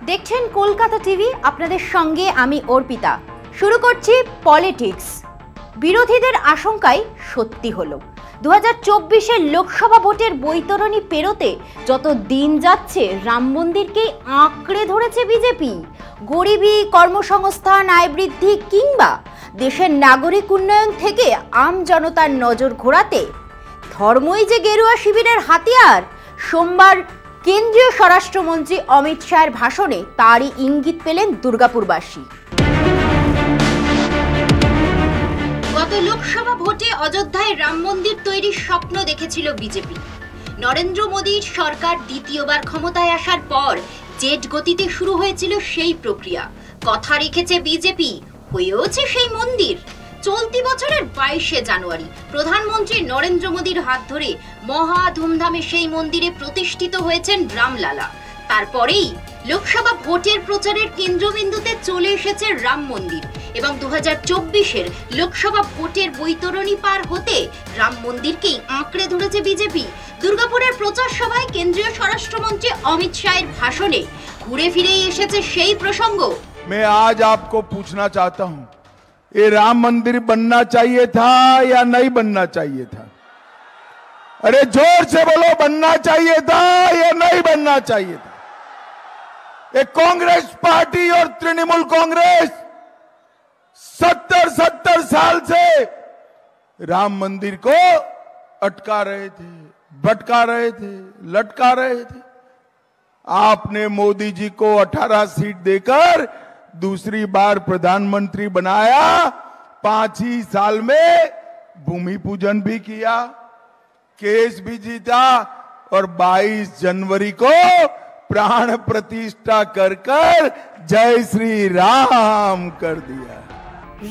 দেখছেন কলকাতা টিভি, আপনাদের সঙ্গে আমি অর্পিতা। শুরু করছি পলিটিক্স। বিরোধীদের আশঙ্কাই সত্যি হলো। 2024-এর লোকসভা ভোটের বৈতরণী পেরোতে যত দিন যাচ্ছে রাম মন্দিরকেই আঁকড়ে ধরেছে বিজেপি। গরিবি, কর্মসংস্থান, আয় বৃদ্ধি কিংবা দেশের নাগরিক উন্নয়ন থেকে আম জনতার নজর ঘোরাতে ধর্মই যে গেরুয়া শিবিরের হাতিয়ার। সোমবার কেন্দ্রীয় স্বরাষ্ট্রমন্ত্রী অমিত শাহের ভাষণে তারই ইঙ্গিত পেলেন দুর্গাপুরবাসী। গত লোকসভা ভোটে অযোধ্যায় রাম মন্দির তৈরির স্বপ্ন দেখেছিল বিজেপি। নরেন্দ্র মোদীর সরকার দ্বিতীয়বার ক্ষমতায় আসার পর জেট গতিতে শুরু হয়েছিল সেই প্রক্রিয়া। কথা রেখেছে বিজেপি, হয়েওছে সেই মন্দির। চলতি বছরের 22শে জানুয়ারি প্রধানমন্ত্রী নরেন্দ্র মোদীর হাত ধরে মহা ধুমধামে সেই মন্দিরে প্রতিষ্ঠিত হয়েছেন রামলালা। তারপরেই লোকসভা ভোটের প্রচারের কেন্দ্রবিন্দুতে চলে এসেছে রাম মন্দির এবং 2024-এর লোকসভা ভোটের বৈতরণী পার হতে রাম মন্দিরকেই আঁকড়ে ধরেছে বিজেপি। দুর্গাপুরের প্রচার সভায় কেন্দ্রীয় স্বরাষ্ট্রমন্ত্রী অমিত শাহের ভাষণে ঘুরে ফিরেই এসেছে সেই প্রসঙ্গ। मैं आज आपको पूछना चाहता हूं, ये राम मंदिर बनना चाहिए था या नहीं बनना चाहिए था? अरे जोर से बोलो, बनना चाहिए था या नहीं बनना चाहिए था? एक कांग्रेस पार्टी और तृणमूल कांग्रेस 70 साल से राम मंदिर को अटका रहे थे, भटका रहे थे, लटका रहे थे। आपने मोदी जी को 18 सीट देकर दूसरी बार प्रधानमंत्री बनाया। 5 ही साल में भूमि पूजन भी किया, केस भी जीता और 22 जनवरी को प्राण प्रतिष्ठा कर जय श्री राम कर दिया।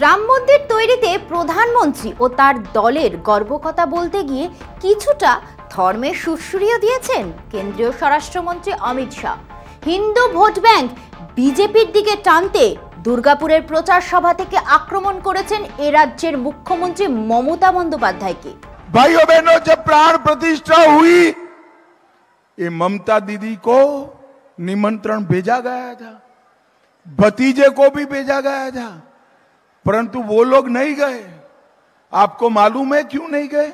রাম মন্দির তৈরিতে প্রধানমন্ত্রী ও তার দলের গর্বকথা বলতে গিয়ে কিছুটা ধর্মের সুরসুরিও দিয়েছেন কেন্দ্রীয় স্বরাষ্ট্রমন্ত্রী অমিত শাহ। হিন্দু ভোট ব্যাংক বিজেপির দিকে টানতে দুর্গাপুরের প্রচার সভা থেকে আক্রমণ করেছেন এ রাজ্যের মুখ্যমন্ত্রী মমতা বন্দ্যোপাধ্যায়কে। भाइयों बहनों, जब प्राण प्रतिष्ठा हुई, ये ममता दीदी को निमंत्रण भेजा गया था, भतीजे को भी भेजा गया था, परंतु वो लोग नहीं गए। आपको मालूम है क्यों नहीं गए?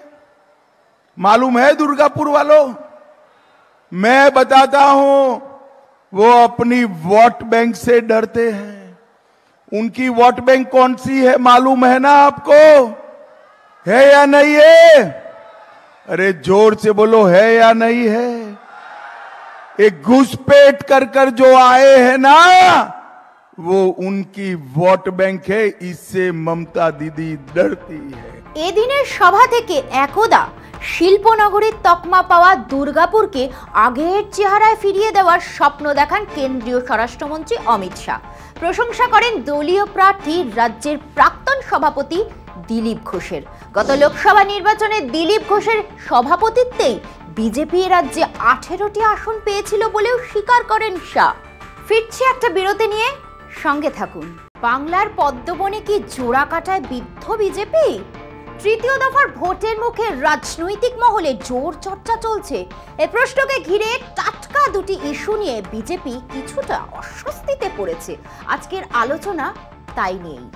मालूम है दुर्गापुर वालों? मैं बताता हूं, वो अपनी वोट बैंक से डरते हैं। उनकी वोट बैंक कौन सी है मालूम है ना आपको? है या नहीं है? अरे जोर से बोलो, है या नहीं है? एक घुसपैठ कर जो आए हैं ना, वो उनकी वोट बैंक है। इससे ममता दीदी डरती है। এদিনের সভা থেকে একদা শিল্পনগরীর তকমা পাওয়া দুর্গাপুরকে আগের চেহারায় ফিরিয়ে দেওয়ার স্বপ্ন দেখান কেন্দ্রীয় স্বরাষ্ট্রমন্ত্রী অমিত শাহ। প্রশংসা করেন দলীয় প্রার্থী রাজ্যের প্রাক্তন সভাপতি দিলীপ ঘোষের। গত লোকসভা নির্বাচনে দিলীপ ঘোষের সভাপতিত্বেই বিজেপি রাজ্যে 18টি আসন পেয়েছিল বলেও স্বীকার করেন শাহ। ফিরছে একটা বিরতি নিয়ে, সঙ্গে থাকুন। বাংলার পদ্মবনে কি জোড়া কাটায় বিদ্ধ বিজেপি? তৃতীয় দফার ভোটের মুখে রাজনৈতিক মহলে জোর চর্চা চলছে। এই প্রশ্নকে ঘিরে টাটকা দুটি ইস্যু নিয়ে বিজেপি কিছুটা অস্বস্তিতে পড়েছে। আজকের আলোচনা তাই নিয়েই।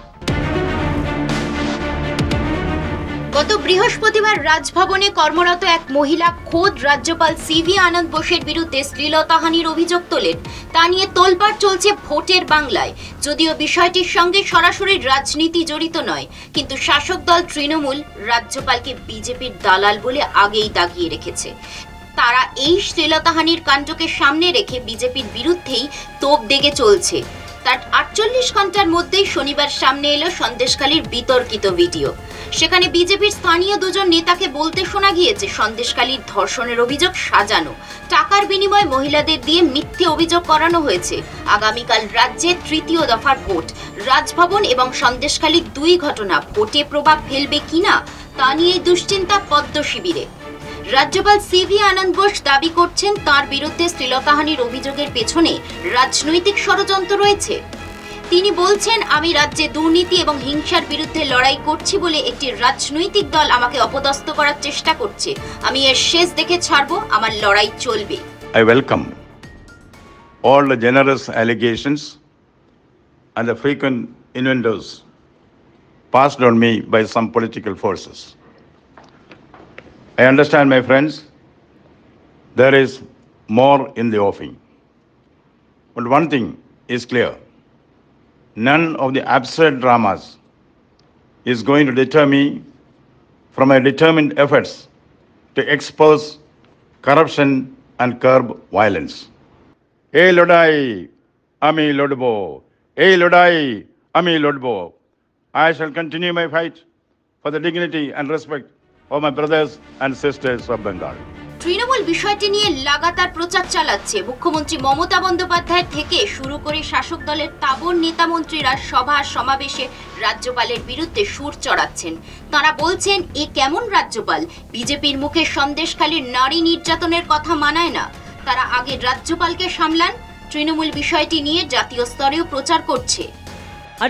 গত বৃহস্পতিবার রাজভবনে কর্মরত এক মহিলা খোদ রাজ্যপাল সিভি আনন্দ বোসের বিরুদ্ধে শ্লীলতাহানির অভিযোগ তোলেন। তা নিয়ে তোলপাড় চলছে ভোটের বাংলায়। যদিও বিষয়টির সঙ্গে সরাসরি রাজনীতি জড়িত নয়, কিন্তু শাসক দল তৃণমূল রাজ্যপালকে বিজেপির দালাল বলে আগেই দাগিয়ে রেখেছে। তারা এই শ্লীলতাহানির কাণ্ডকে সামনে রেখে বিজেপির বিরুদ্ধেই তোপ দেগে চলছে। তার 48 ঘন্টার মধ্যেই শনিবার সামনে এলো সন্দেশখালীর বিতর্কিত ভিডিও। সেখানে বিজেপির স্থানীয় দুজন নেতাকে বলতে শোনা গিয়েছে সন্দেশখালীর ধর্ষণের অভিযোগ সাজানো, টাকার বিনিময়ে মহিলাদের দিয়ে মিথ্যে অভিযোগ করানো হয়েছে। আগামীকাল রাজ্যে তৃতীয় দফার ভোট। রাজভবন এবং সন্দেশখালীর দুই ঘটনা ভোটে প্রভাব ফেলবে কিনা তা নিয়ে দুশ্চিন্তা পদ্ম শিবিরে। রাজ্যপাল সিভি আনন্দ বোস দাবি করছেন তার বিরুদ্ধে শ্লীলতাহানির অভিযোগের পেছনে রাজনৈতিক ষড়যন্ত্র রয়েছে। তিনি বলছেন, আমি রাজ্যে দুর্নীতি এবং হিংসার বিরুদ্ধে লড়াই করছি বলে একটি রাজনৈতিক দল আমাকে অপদস্থ করার চেষ্টা করছে। আমি এর শেষ দেখে ছাড়বো, আমার লড়াই চলবে। I welcome all the generous allegations and the frequent innuendos passed on me by some political forces. I understand, my friends, there is more in the offing. But one thing is clear. None of the absurd dramas is going to deter me from my determined efforts to expose corruption and curb violence. Hey Lodai, Ami Lodbo. Hey Lodai, Ami Lodbo. I shall continue my fight for the dignity and respect of my brothers and sisters of Bengal. Trinamool বিষয়টি নিয়ে লাগাতার প্রচার চালাচ্ছে। মুখ্যমন্ত্রী মমতা বন্দ্যোপাধ্যায় থেকে শুরু করে শাসক দলের তাবড় নেতামন্ত্রীরা সভা সমাবেশে রাজ্যপালের বিরুদ্ধে সুর চড়াচ্ছেন। তারা বলছেন, এ কেমন রাজ্যপাল? বিজেপির মুখে সন্দেশখালীর নারী নির্যাতনের কথা মানায় না। তারা আগে রাজ্যপালকে সামলান। তৃণমূল বিষয়টি নিয়ে জাতীয় স্তরেও প্রচার করছে।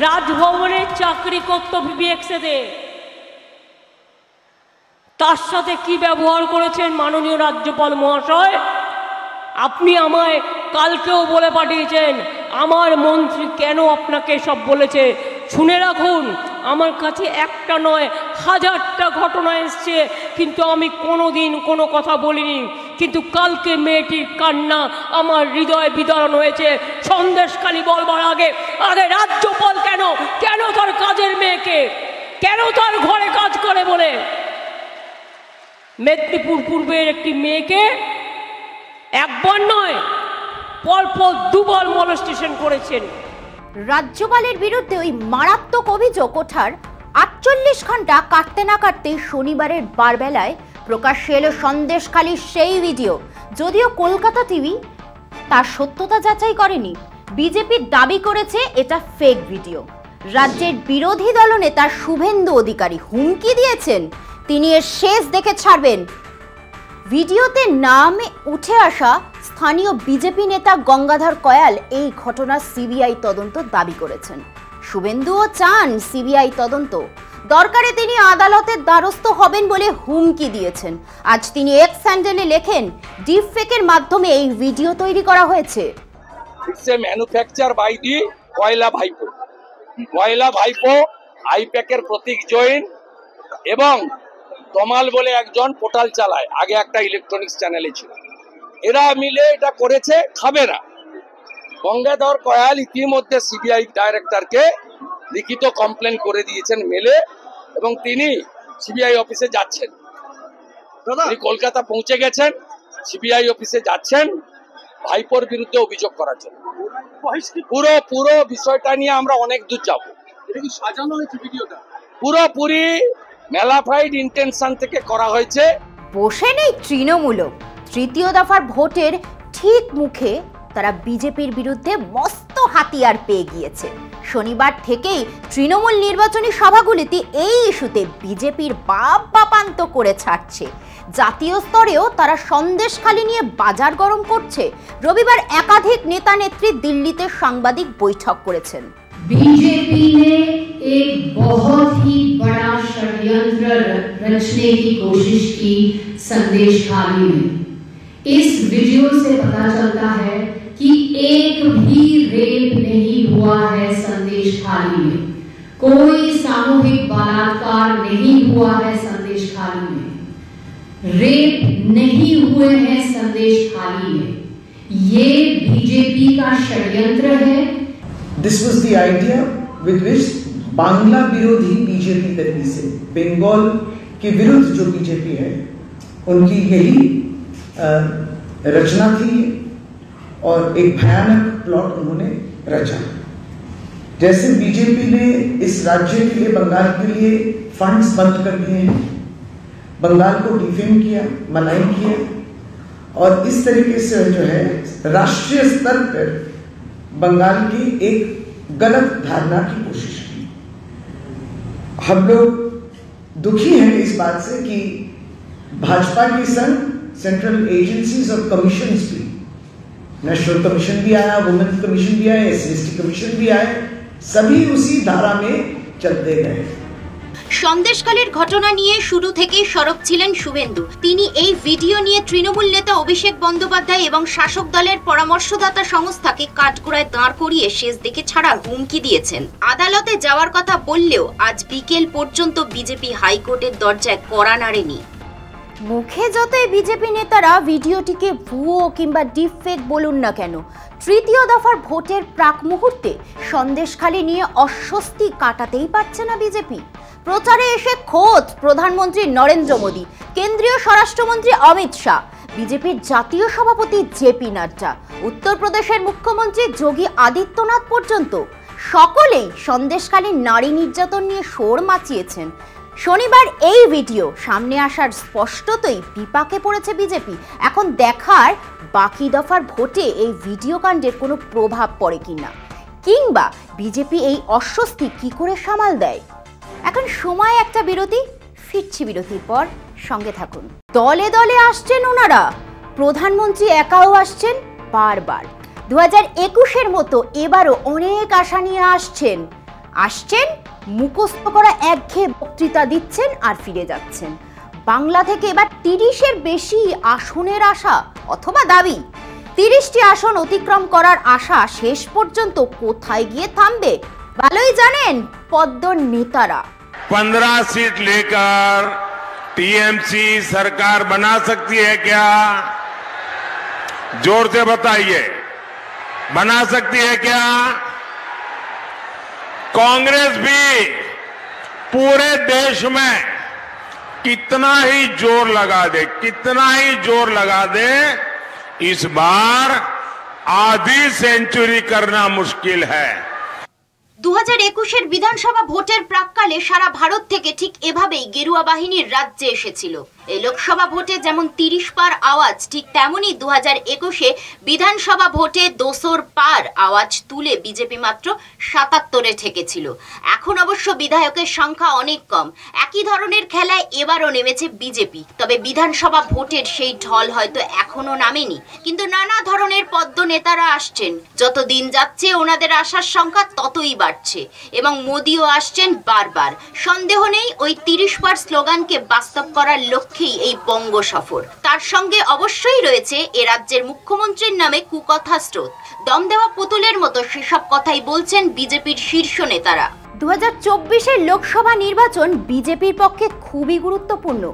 রাজভবনে চাকরি করত বিবেকসেদে, তার সাথে কি ব্যবহার করেছেন মাননীয় রাজ্যপাল মহাশয়? আপনি আমায় কালকেও বলে পাঠিয়েছেন আমার মন্ত্রী কেন আপনাকে সব বলেছে। শুনে রাখুন, আমার কাছে একটা নয় হাজারটা ঘটনা এসছে, কিন্তু আমি কোনোদিন কোনো কথা বলিনি। কিন্তু কালকে মেয়েটির কান্না আমার হৃদয় বিদারণ হয়েছে। সন্দেশখালী বলবার আগে রাজ্যপাল কেন তার কাজের মেয়েকে, কেন তার ঘরে কাজ করে বলে মেদিনীপুর পূর্বের একটি মেয়েকে একবার নয় পরপর দুবার মলেস্টেশন করেছেন। রাজ্যপালের বিরুদ্ধে ওই মারাত্মক অভিযোগ ওঠার 48 ঘন্টা কাটতে না কাটতেই শনিবারের বারবেলায় প্রকাশ্যে এলো সন্দেশখালীর সেই ভিডিও। যদিও কলকাতা টিভি তার সত্যতা যাচাই করেনি, বিজেপি দাবি করেছে এটা ফেক ভিডিও। রাজ্যের বিরোধী দলনেতা শুভেন্দু অধিকারী হুমকি দিয়েছেন তিনি এর শেষ দেখে ছাড়বেন। ভিডিওতে নামে উঠে আসা স্থানীয় বিজেপি নেতা গঙ্গাধর কয়াল এই ঘটনার সিবিআই তদন্ত দাবি করেছেন। শুভেন্দুও চান সিবিআই তদন্ত, দরকারে তিনি আদালতের দ্বারস্থ হবেন বলে হুমকি দিয়েছেন। আজ তিনি এক্স হ্যান্ডেলে লেখেন, ডিপ ফেকের মাধ্যমে এই ভিডিও তৈরি করা হয়েছে। It's a manufacture by the Koyla Bhaipo. কয়লা ভাইপো আইপ্যাকের প্রতীক জৈন এবং তমাল বলে একজন পোর্টাল চালায়, আগে একটা ইলেকট্রনিক্স চ্যানেলে ছিল। এরা মিলে এটা করেছে, খাবে না। গঙ্গাধর কয়াল ইতিমধ্যে সিবিআই ডাইরেক্টরকে লিখিত কমপ্লেন করে দিয়েছেন মেলে, এবং তিনি সিবিআই অফিসে যাচ্ছেন। তিনি কলকাতা পৌঁছে গেছেন, সিবিআই অফিসে যাচ্ছেন ভাইপোর বিরুদ্ধে অভিযোগ করার জন্য। পুরো বিষয়টা নিয়ে আমরা অনেক দূর যাব। এটা কি সাজানো হয়েছে ভিডিওটা? পুরোপুরি ম্যালাফাইড ইন্টেনশন থেকে করা হয়েছে। বসে নেই তৃণমূলও। তৃতীয় দফার ভোটের ঠিক মুখে তারা বিজেপির বিরুদ্ধে মস্ত হাতিয়ার পেয়ে গিয়েছে। শনিবার থেকেই তৃণমূল নির্বাচনী সভাগুলিতে এই ইস্যুতে বিজেপির বাপান্ত করে ছাড়ছে। জাতীয় স্তরেও তারা সন্দেশখালী নিয়ে বাজার গরম করছে। রবিবার একাধিক নেতা নেত্রী দিল্লিতে সাংবাদিক বৈঠক করেছেন। बीजेपी ने एक बहुत ही बड़ा षड्यंत्र रचने की कोशिश की संदेशखाली में। इस वीडियो से पता चलता है कि एक भी रेप नहीं हुआ है संदेशखाली में, कोई सामूहिक बलात्कार नहीं हुआ है संदेशखाली में, रेप नहीं हुए हैं संदेशखाली में। ये बीजेपी का षड्यंत्र है। This was the idea with which Bangla विरोधी बीजेपी तरीके से बंगाल के विरुद्ध जो बीजेपी है उनकी यही रचना थी और एक भयानक प्लॉट उन्होंने रचा। जैसे बीजेपी ने इस राज्य के लिए, बंगाल के लिए फंड्स बंद कर दिए हैं, बंगाल को डिफेम किया, मलाइन किया और इस तरीके से जो है राष्ट्रीय स्तर पर बंगाल की एक गलत धारणा की कोशिश की। हम लोग दुखी हैं इस बात से कि भाजपा की संग सेंट्रल एजेंसीज और कमीशंस भी, नेशनल कमीशन भी आया, वुमेन्स कमीशन भी आया, SC/ST कमीशन भी आए, सभी उसी धारा में चलते गए। সন্দেশখালীর ঘটনা নিয়ে শুরু থেকেই সরব ছিলেন শুভেন্দু। তিনি এই ভিডিও নিয়ে তৃণমূল নেতা অভিষেক বন্দ্যোপাধ্যায় এবং শাসক দলের পরামর্শদাতা সংস্থাকে কাঠগড়ায় দাঁড় করিয়ে শেষ দিকে ছাড়ার হুমকি দিয়েছেন। আদালতে যাওয়ার কথা বললেও আজ বিকেল পর্যন্ত বিজেপি হাইকোর্টের দরজায় কড়া নাড়েনি। মুখে যতই বিজেপি নেতারা ভিডিওটিকে ভুয়ো কিংবা ডিপফেক বলুন না কেন, তৃতীয় দফার ভোটের প্রাক মুহূর্তে সন্দেশখালী নিয়ে অস্বস্তি কাটাতেই পারছে না বিজেপি। প্রচারে এসে খোদ প্রধানমন্ত্রী নরেন্দ্র মোদী, কেন্দ্রীয় স্বরাষ্ট্রমন্ত্রী অমিত শাহ, বিজেপির জাতীয় সভাপতি জেপি নাড্ডা, উত্তরপ্রদেশের মুখ্যমন্ত্রী যোগী আদিত্যনাথ পর্যন্ত সকলেই সন্দেশখালীর নারী নির্যাতন নিয়ে শোর মাচিয়েছেন। শনিবার এই ভিডিও সামনে আসার স্পষ্টতই বিপাকে পড়েছে বিজেপি। এখন দেখার বাকি দফার ভোটে এই ভিডিও কাণ্ডের কোনো প্রভাব পড়ে কিনা, কিংবা বিজেপি এই অস্বস্তি কি করে সামাল দেয়। এখন সময় একটা বিরতি, ফিরছি বিরতির পর, সঙ্গে থাকুন। দলে দলে আসছেন ওনারা, প্রধানমন্ত্রী একাও আসছেন বারবার। 2021-এর মতো এবারও অনেক আশা নিয়ে আসছেন মুখস্থ করা একঘেয়ে বক্তৃতা দিচ্ছেন আর ফিরে যাচ্ছেন। বাংলা থেকে এবার 30-এর বেশি আসনের আশা অথবা দাবি। 30টি আসন অতিক্রম করার আশা শেষ পর্যন্ত কোথায় গিয়ে থামবে ভালোই জানেন পদ্মর নেতারা। 15 सीट लेकर टीएमसी सरकार बना सकती है क्या? जोर से बताइए, बना सकती है क्या? कांग्रेस भी पूरे देश में कितना ही जोर लगा दे, इस बार आधी सेंचुरी करना मुश्किल है। 2021-এর বিধানসভা ভোটের প্রাককালে সারা ভারত থেকে ঠিক এভাবেই গেরুয়া বাহিনীর রাজ্যে এসেছিল। এই লোকসভা ভোটে যেমন 30 পার আওয়াজ, ঠিক তেমনই 2021-এ বিধানসভা ভোটে 200 পার আওয়াজ তুলে বিজেপি মাত্র 77-এ ঠেকেছিল। এখন অবশ্য বিধায়কের সংখ্যা অনেক কম। একই ধরনের খেলায় এবারও নেমেছে বিজেপি। তবে বিধানসভা ভোটের সেই ঢল হয়তো এখনো নামেনি, কিন্তু নানা ধরনের পদ্ম নেতারা আসছেন। যত দিন যাচ্ছে ওনাদের আসার সংখ্যা ততই বাড়ছে এবং মোদিও আসছেন বারবার। সন্দেহ নেই ওই 30 পার স্লোগানকে বাস্তব করার লক্ষ্যেই এই বঙ্গ সফর। তার সঙ্গে অবশ্যই রয়েছে এ রাজ্যের মুখ্যমন্ত্রীর নামে কুকথা স্রোত। দম দেওয়া পুতুলের মতো সেসব কথাই বলছেন বিজেপির শীর্ষ নেতারা। 2024-এর লোকসভা নির্বাচন বিজেপির পক্ষে খুবই গুরুত্বপূর্ণ।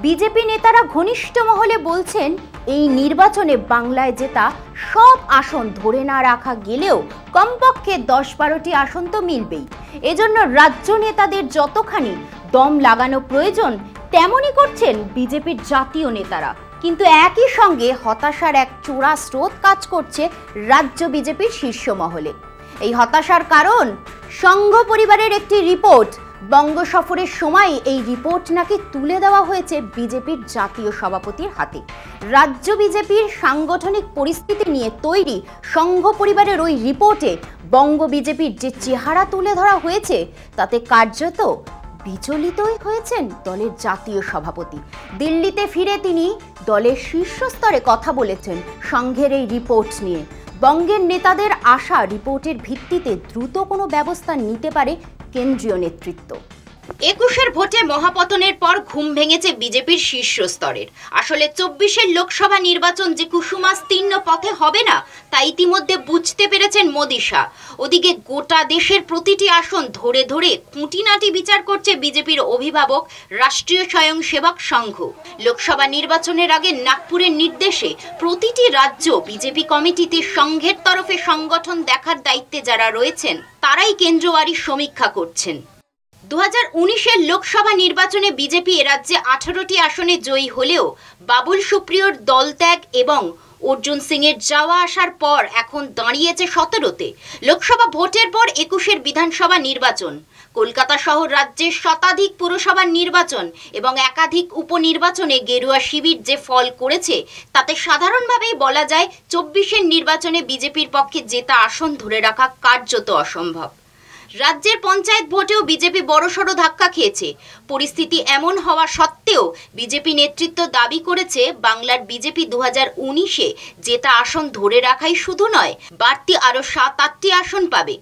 বিজেপি নেতারা ঘনিষ্ঠ মহলে বলছেন এই নির্বাচনে বাংলায় জেতা সব আসন ধরে না রাখা গেলেও কমপক্ষে 10-12টি আসন তো মিলবেই। এজন্য রাজ্য নেতাদের যতখানি দম লাগানো প্রয়োজন তেমনই করছেন বিজেপির জাতীয় নেতারা। কিন্তু একই সঙ্গে হতাশার এক চোরা স্রোত কাজ করছে রাজ্য বিজেপির শীর্ষ মহলে। এই হতাশার কারণ সংঘ পরিবারের একটি রিপোর্ট। বঙ্গ সফরের সময় এই রিপোর্ট নাকি তুলে দেওয়া হয়েছে বিজেপির জাতীয় সভাপতির হাতে। রাজ্য বিজেপির সাংগঠনিক পরিস্থিতি নিয়ে তৈরি সংঘ পরিবারের ওই রিপোর্টে বঙ্গ বিজেপির যে চেহারা তুলে ধরা হয়েছে তাতে কার্যত বিচলিতই হয়েছেন দলের জাতীয় সভাপতি। দিল্লিতে ফিরে তিনি দলের শীর্ষস্তরে কথা বলেছেন সংঘের এই রিপোর্ট নিয়ে। বঙ্গের নেতাদের আশা রিপোর্টের ভিত্তিতে দ্রুত কোনো ব্যবস্থা নিতে পারে কেন্দ্রীয় নেতৃত্ব। 21-এর ভোটে মহাপতনের পর ঘুম ভেঙেছে বিজেপির শীর্ষ স্তরের। আসলে 24-এর লোকসভা নির্বাচন যে কুসুমাস্তীর্ণ পথে হবে না তা ইতিমধ্যে বুঝতে পেরেছেন মোদি শাহ। ওদিকে গোটা দেশের প্রতিটি আসন ধরে ধরে খুঁটিনাটি বিচার করছে বিজেপির অভিভাবক রাষ্ট্রীয় স্বয়ংসেবক সংঘ। লোকসভা নির্বাচনের আগে নাগপুরের নির্দেশে প্রতিটি রাজ্য বিজেপি কমিটিতে সংঘের তরফে সংগঠন দেখার দায়িত্বে যারা রয়েছেন তারাই কেন্দ্রওয়ারি সমীক্ষা করছেন। 2019-এর লোকসভা নির্বাচনে বিজেপি এ রাজ্যে 18টি আসনে জয়ী হলেও বাবুল সুপ্রিয়র দলত্যাগ এবং অর্জুন সিংয়ের যাওয়া আসার পর এখন দাঁড়িয়েছে 17তে। লোকসভা ভোটের পর 21-এর বিধানসভা নির্বাচন, কলকাতা সহ রাজ্যের শতাধিক পুরসভার নির্বাচন এবং একাধিক উপনির্বাচনে গেরুয়া শিবির যে ফল করেছে তাতে সাধারণভাবেই বলা যায় 24-এর নির্বাচনে বিজেপির পক্ষে জেতা আসন ধরে রাখা কার্যত অসম্ভব। রাজ্যের পঞ্চায়েত ভোটেও বিজেপি বড়সড় ধাক্কা খেয়েছে। পরিস্থিতি এমন হওয়া সত্ত্বেও বিজেপি নেতৃত্ব দাবি করেছে বাংলার বিজেপি 2019-এ জেতা আসন ধরে রাখাই শুধু নয়, বাড়তি আরো 7-8টি আসন পাবে।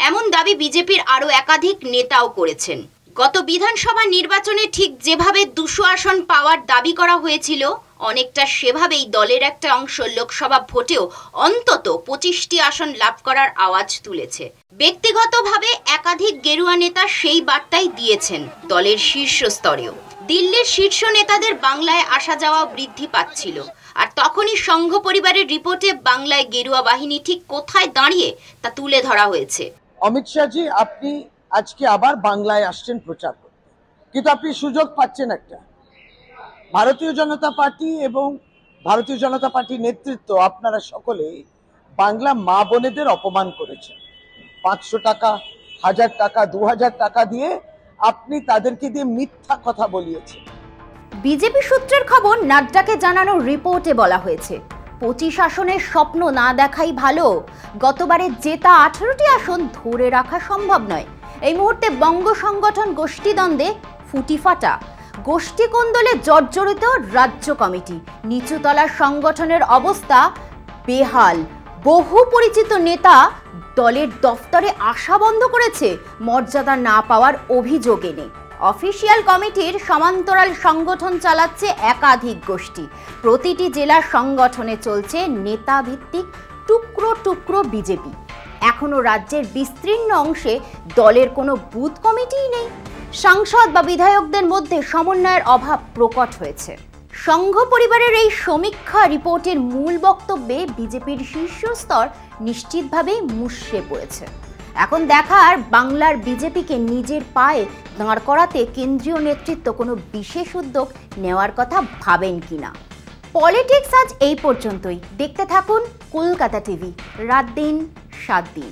এমন দাবি বিজেপির আরো একাধিক নেতাও করেছেন। গত বিধানসভা নির্বাচনে ঠিক যেভাবে 200 আসন পাওয়ার দাবি করা হয়েছিল, অনেকটা সেভাবেই দলের একটা অংশ লোকসভা ভোটেও অন্তত 25টি আসন লাভ করার আওয়াজ তুলেছে। ব্যক্তিগতভাবে একাধিক গেরুয়া নেতা সেই বার্তাই দিয়েছেন দলের শীর্ষ স্তরেও। দিল্লির শীর্ষ নেতাদের বাংলায় আসা যাওয়া বৃদ্ধি পাচ্ছিল, আর তখনই সংঘ পরিবারের রিপোর্টে বাংলায় গেরুয়া বাহিনী ঠিক কোথায় দাঁড়িয়ে তা তুলে ধরা হয়েছে। অমিত শাহজি, আপনি আজকে আবার বাংলায় আসছেন প্রচার করতে, কিন্তু আপনি সুযোগ পাচ্ছেন একটা। ভারতীয় জনতা পার্টি এবং ভারতীয় জনতা পার্টির নেতৃত্ব আপনারা সকলে বাংলা মা বোনেদের অপমান করেছেন। 500 টাকা, 1000 টাকা, 2000 টাকা দিয়ে আপনি তাদেরকে দিয়ে মিথ্যা কথা বলিয়েছেন। বিজেপি সূত্রের খবর, নাড্ডাকে জানানো রিপোর্টে বলা হয়েছে 25 আসনের স্বপ্ন না দেখাই ভালো। গতবারে জেতা 18টি আসন ধরে রাখা সম্ভব নয়। এই মুহূর্তে বঙ্গ সংগঠন গোষ্ঠীদ্বন্দ্বে ফুটিফাটা। গোষ্ঠী কোন্দলে জর্জরিত রাজ্য কমিটি, নিচুতলার সংগঠনের অবস্থা বেহাল। বহু পরিচিত নেতা দলের দফতরে আসা বন্ধ করেছে মর্যাদা না পাওয়ার অভিযোগ এনে। অফিসিয়াল কমিটির সমান্তরাল সংগঠন চালাচ্ছে একাধিক গোষ্ঠী। প্রতিটি জেলার সংগঠনে চলছে নেতাভিত্তিক টুকরো টুকরো বিজেপি। এখনো রাজ্যের বিস্তীর্ণ অংশে দলের কোনো বুথ কমিটিই নেই। সাংসদ বা বিধায়কদের মধ্যে সমন্বয়ের অভাব প্রকট হয়েছে। সংঘ পরিবারের এই সমীক্ষা রিপোর্টের মূল বক্তব্যে বিজেপির শীর্ষস্তর নিশ্চিতভাবেই মুষড়ে পড়েছে। এখন দেখার বাংলার বিজেপিকে নিজের পায়ে দাঁড় করাতে কেন্দ্রীয় নেতৃত্ব কোনো বিশেষ উদ্যোগ নেওয়ার কথা ভাবেন কিনা। পলিটিক্স আজ এই পর্যন্তই। দেখতে থাকুন কলকাতা টিভি, রাত দিন 7 দিন।